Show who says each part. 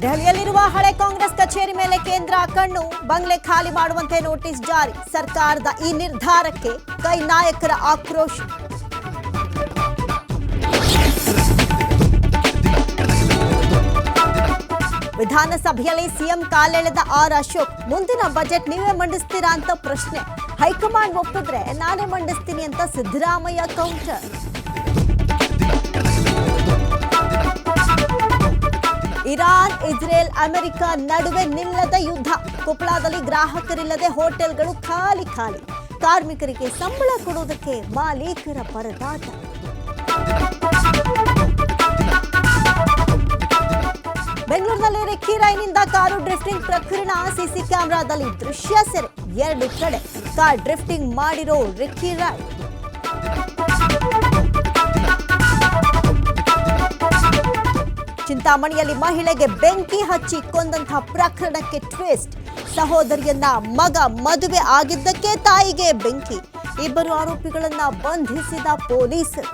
Speaker 1: ದೆಹಲಿಯಲ್ಲಿರುವ ಹಳೆ ಕಾಂಗ್ರೆಸ್ ಕಚೇರಿ ಮೇಲೆ ಕೇಂದ್ರ ಕಣ್ಣು. ಬಂಗ್ಲೆ ಖಾಲಿ ಮಾಡುವಂತೆ ನೋಟಿಸ್ ಜಾರಿ. ಸರ್ಕಾರದ ಈ ನಿರ್ಧಾರಕ್ಕೆ ಕೈ ನಾಯಕರ ಆಕ್ರೋಶ. ವಿಧಾನಸಭೆಯಲ್ಲಿ ಸಿಎಂ ಕಾಲೆಳೆದ ಆರ್ ಅಶೋಕ್. ಮುಂದಿನ ಬಜೆಟ್ ನೀವೇ ಮಂಡಿಸ್ತೀರಾ ಅಂತ ಪ್ರಶ್ನೆ. ಹೈಕಮಾಂಡ್ ಒಪ್ಪಿದ್ರೆ ನಾನೇ ಮಂಡಿಸ್ತೀನಿ ಅಂತ Siddaramaiah counter. Iran, Israel, America ನಡುವೆ ನಿಲ್ಲದ ಯುದ್ಧ. ಕೊಪ್ಪಳದಲ್ಲಿ ಗ್ರಾಹಕರಿಲ್ಲದೆ ಹೋಟೆಲ್ಗಳು ಖಾಲಿ. ಕಾರ್ಮಿಕರಿಗೆ ಸಂಬಳ ಕೊಡುವುದಕ್ಕೆ ಮಾಲೀಕರ ಪರದಾಟ. ಬೆಂಗಳೂರಿನಲ್ಲಿ ರಿಕ್ಕಿ ರೈನಿಂದ ಕಾರು ಡ್ರಿಫ್ಟಿಂಗ್ ಪ್ರಕರಣ. ಸಿಸಿ ಕ್ಯಾಮೆರಾದಲ್ಲಿ ದೃಶ್ಯ ಸೆರೆ. 2 ಕಡೆ ಕಾರ್ ಡ್ರಿಫ್ಟಿಂಗ್ ಮಾಡಿರೋ ರಿಕ್ಕಿ ರೈ. ಚಿಂತಾಮಣಿಯಲ್ಲಿ ಮಹಿಳೆಗೆ ಬೆಂಕಿ ಹಚ್ಚಿ ಕೊಂದಂತಹ ಪ್ರಕರಣಕ್ಕೆ ಟ್ವಿಸ್ಟ್. ಸಹೋದರಿಯನ್ನ ಮಗ ಮದುವೆ ಆಗಿದ್ದಕ್ಕೆ ತಾಯಿಗೆ ಬೆಂಕಿ. 2 ಆರೋಪಿಗಳನ್ನ ಬಂಧಿಸಿದ ಪೊಲೀಸರು.